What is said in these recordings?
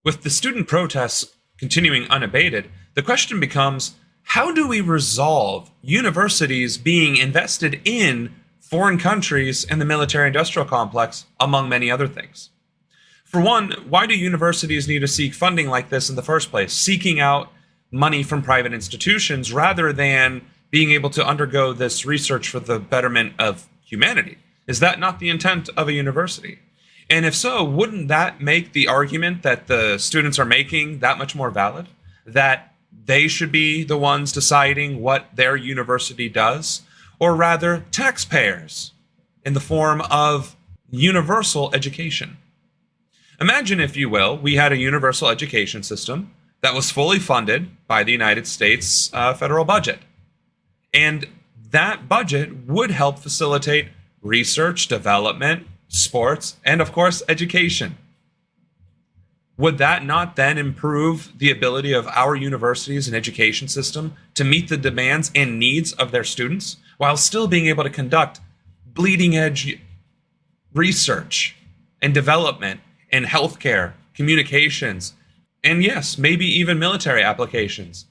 With the student protests continuing unabated, the question becomes, how do we resolve universities being invested in foreign countries and the military-industrial complex, among many other things? For one, why do universities need to seek funding like this in the first place, seeking out money from private institutions rather than being able to undergo this research for the betterment of humanity? Is that not the intent of a university? And if so, wouldn't that make the argument that the students are making that much more valid? That they should be the ones deciding what their university does? Or rather, taxpayers, in the form of universal education. Imagine, if you will, we had a universal education system that was fully funded by the United States federal budget. And that budget would help facilitate research, development, sports, and of course, education. Would that not then improve the ability of our universities and education system to meet the demands and needs of their students while still being able to conduct bleeding edge research and development in healthcare, communications, and yes, maybe even military applications,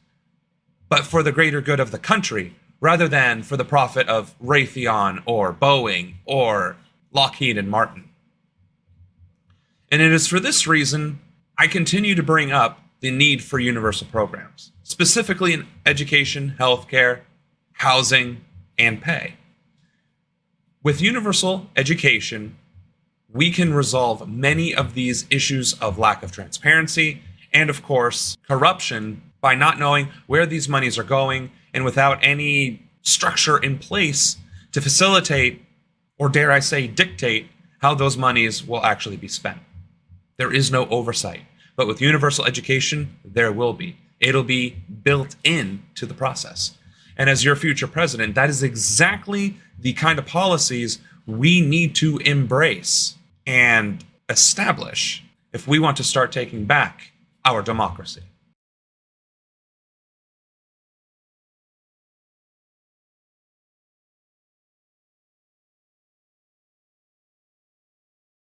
but for the greater good of the country rather than for the profit of Raytheon or Boeing or Lockheed and Martin? And it is for this reason I continue to bring up the need for universal programs, specifically in education, healthcare, housing, and pay. With universal education, we can resolve many of these issues of lack of transparency and, of course, corruption by not knowing where these monies are going and without any structure in place to facilitate, or dare I say, dictate how those monies will actually be spent. There is no oversight. But with universal education, there will be. It'll be built into the process. And as your future president, that is exactly the kind of policies we need to embrace and establish if we want to start taking back our democracy.